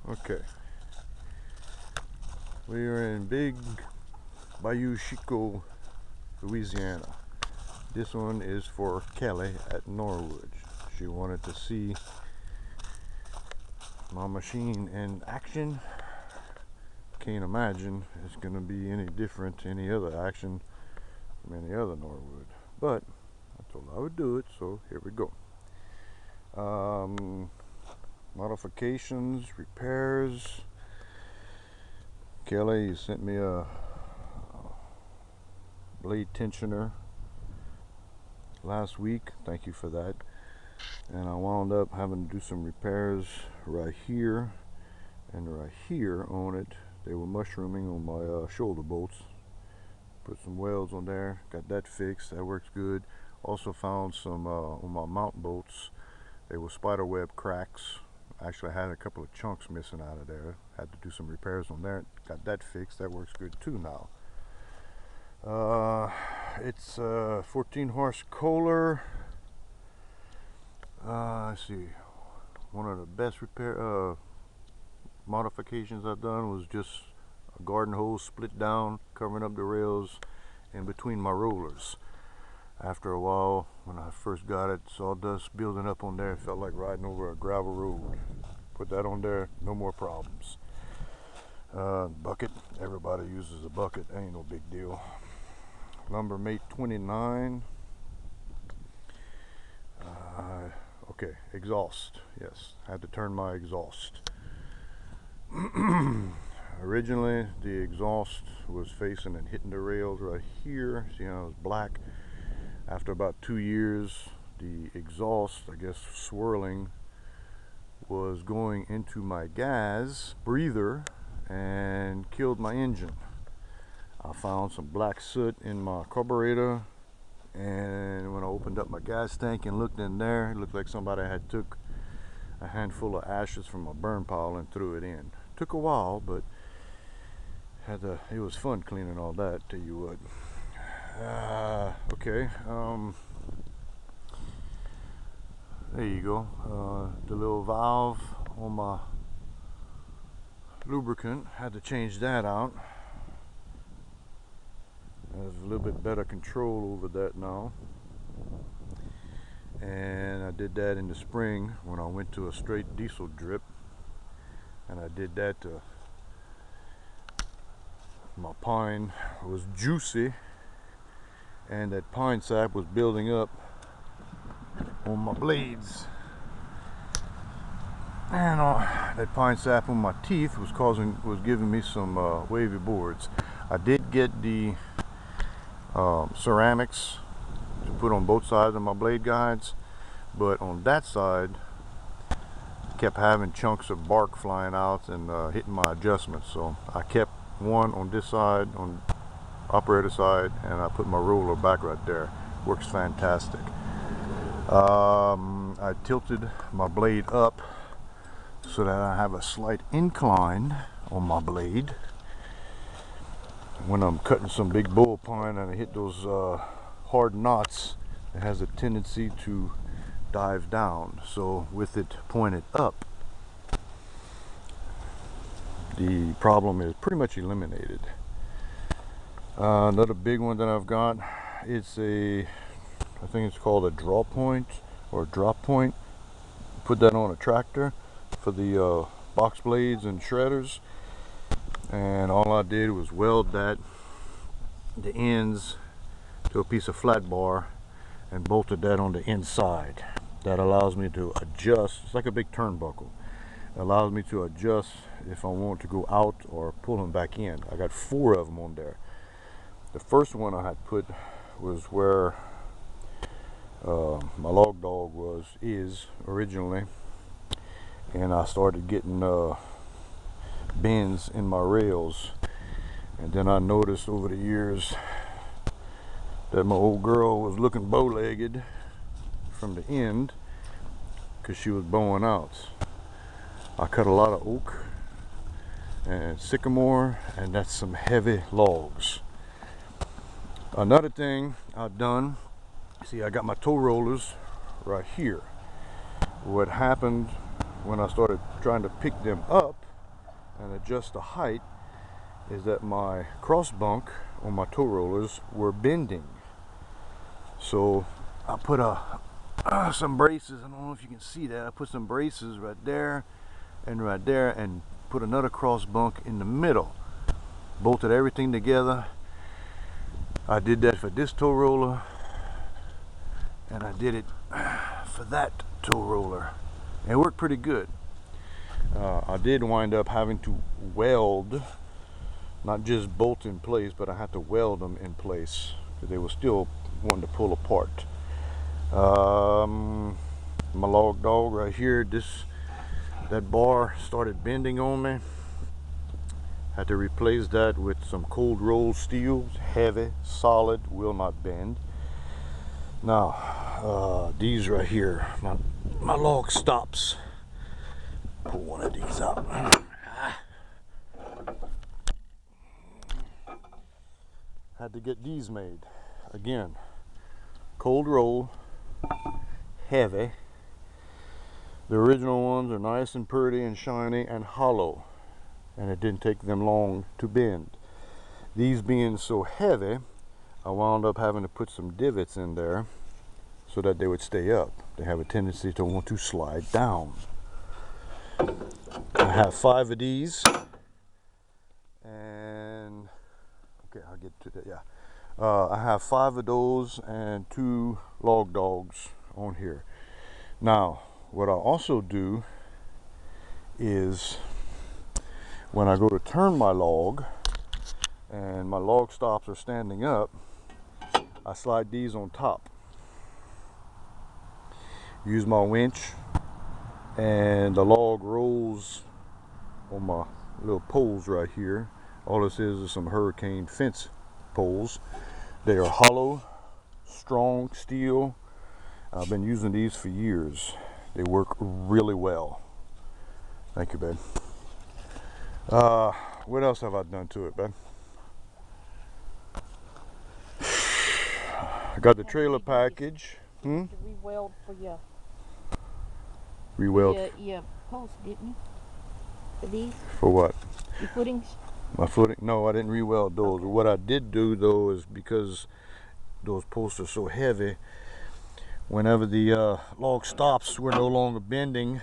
Okay, we are in Big Bayou Chico, Louisiana. This one is for Kelly at Norwood. She wanted to see my machine in action. Can't imagine it's going to be any different, any other action from any other Norwood. But I told her I would do it, so here we go. Modifications, repairs. Kelly, you sent me a blade tensioner last week. Thank you for that. And I wound up having to do some repairs right here and right here on it. They were mushrooming on my shoulder bolts. Put some welds on there, got that fixed. That works good. Also found some on my mount bolts. They were spiderweb cracks. Actually, I had a couple of chunks missing out of there. Had to do some repairs on there. Got that fixed. That works good too now. It's 14 horse Kohler. Let's see. One of the best repair modifications I've done was just a garden hose split down, covering up the rails in between my rollers. After a while, when I first got it, sawdust building up on there, it felt like riding over a gravel road. Put that on there, no more problems. Bucket, everybody uses a bucket, ain't no big deal. LM29. Okay, exhaust, yes, had to turn my exhaust. Originally, the exhaust was facing and hitting the rails right here. See how it was black? After about 2 years, the exhaust, I guess swirling, was going into my gas breather and killed my engine. I found some black soot in my carburetor, and when I opened up my gas tank and looked in there, it looked like somebody had took a handful of ashes from a burn pile and threw it in. Took a while, but it was fun cleaning all that, tell you what. Okay, there you go. The little valve on my lubricant, had to change that out. There's a little bit better control over that now. And I did that in the spring when I went to a straight diesel drip. And I did that to, my pine was juicy, and that pine sap was building up on my blades, and that pine sap on my teeth was giving me some wavy boards. I did get the ceramics to put on both sides of my blade guides, but on that side kept having chunks of bark flying out and hitting my adjustments, so I kept one on this side, on operator side, and I put my roller back right there. Works fantastic. I tilted my blade up so that I have a slight incline on my blade. When I'm cutting some big bull pine and I hit those hard knots, it has a tendency to dive down. So with it pointed up, the problem is pretty much eliminated. Another big one that I've got, it's I think it's called a draw point or drop point. Put that on a tractor for the box blades and shredders, and all I did was weld the ends to a piece of flat bar and bolted that on the inside. That allows me to adjust. It's like a big turnbuckle. It allows me to adjust if I want to go out or pull them back in. I got 4 of them on there. The first one I had put was where my log dog is originally, and I started getting bends in my rails, and then I noticed over the years that my old girl was looking bow-legged from the end because she was bowing out. I cut a lot of oak and sycamore, and that's some heavy logs. Another thing I've done, see, I got my toe rollers right here. What happened when I started trying to pick them up and adjust the height is that my cross bunk on my tow rollers were bending. So I put some braces. I don't know if you can see that. I put some braces right there, and put another cross bunk in the middle. Bolted everything together. I did that for this tow roller, and I did it for that tow roller. And it worked pretty good. I did wind up having to weld, not just bolt in place, but I had to weld them in place because they were still wanting to pull apart. My log dog right here, that bar started bending on me. Had to replace that with some cold rolled steel, heavy, solid, will not bend. Now, these right here, my log stops. Pull one of these out. Had to get these made. Again, cold roll, heavy. The original ones are nice and pretty and shiny and hollow, and it didn't take them long to bend. These being so heavy, I wound up having to put some divots in there so that they would stay up. They have a tendency to want to slide down. I have 5 of these, and okay, I'll get to that. Yeah, I have 5 of those and 2 log dogs on here. Now, what I also do is when I go to turn my log and my log stops are standing up, I slide these on top. Use my winch, and the log rolls on my little poles right here. All this is some hurricane fence poles. They are hollow, strong steel. I've been using these for years. They work really well. Thank you, babe. What else have I done to it, babe? I got the trailer package. Re-weld for your Re-weld? Your post, didn't you? For these? For what? Your footings? My footing? No, I didn't re-weld those. Okay. What I did do though is, because those posts are so heavy, whenever the log stops were no longer bending,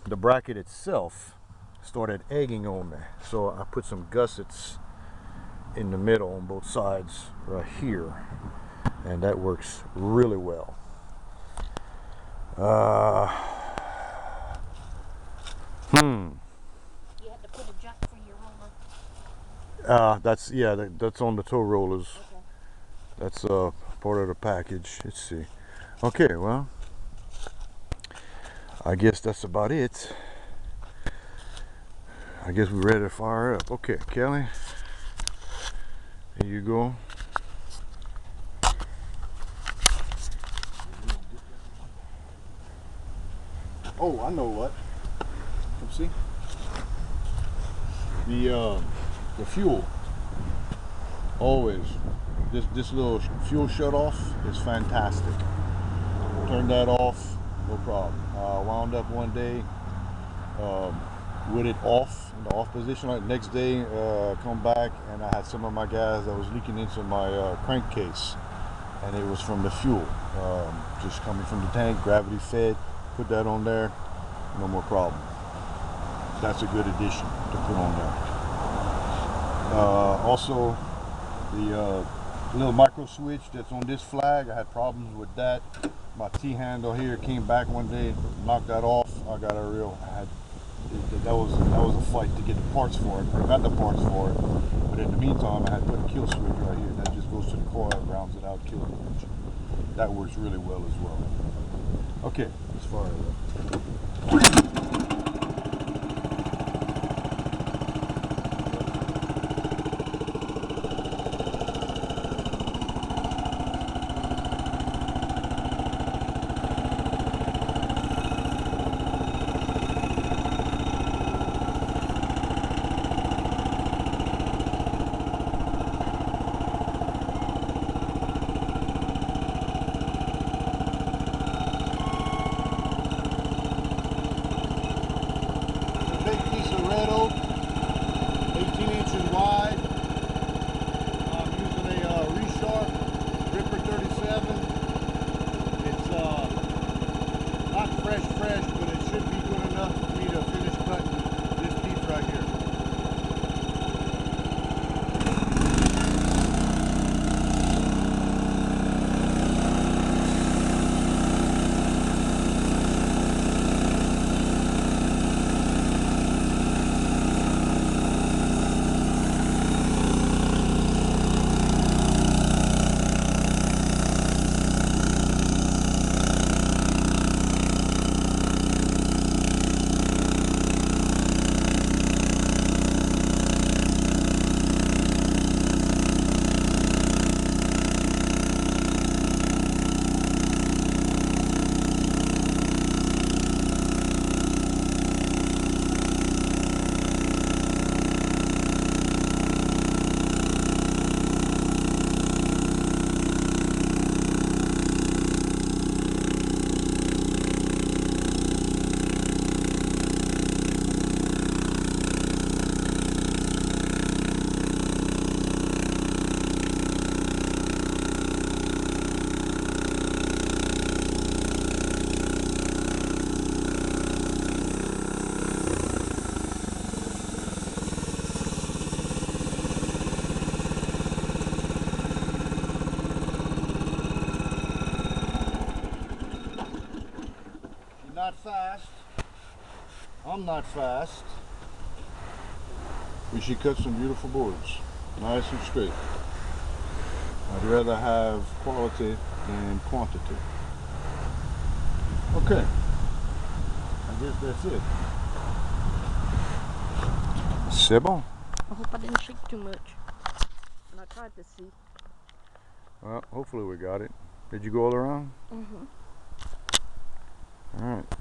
the bracket itself started egging on me. So I put some gussets in the middle on both sides right here, and that works really well. You had to put a jack for your roller? That's on the tow rollers. Okay. That's part of the package. Let's see. Okay, well, I guess that's about it. I guess we're ready to fire up. Okay, Kelly, here you go. Oh, I know what. Come see. The fuel. Always. This little fuel shut off is fantastic. Turn that off, no problem. Wound up one day with it off, in the off position. Like next day, come back and I had some of my gas that was leaking into my crankcase, and it was from the fuel, just coming from the tank, gravity fed. Put that on there, no more problem. That's a good addition to put on there. Also, the little micro switch that's on this flag, I had problems with that. My T-handle here came back one day, knocked that off. I got that was a fight to get the parts for it. I got the parts for it, but in the meantime, I had to put a kill switch right here. That just goes to the coil, grounds it out, kills the engine. That works really well as well. Okay, let's fire it up. red oak, 18 inches wide. I'm using a Resharp Ripper 37. It's not fresh, but it should be good enough for me to finish cutting this piece right here. Not fast. I'm not fast. But she cuts some beautiful boards, nice and straight. I'd rather have quality than quantity. Okay, I guess that's it. C'est bon. I hope I didn't shake too much. And I tried to see. Well, hopefully we got it. Did you go all around? Mm-hmm. All right.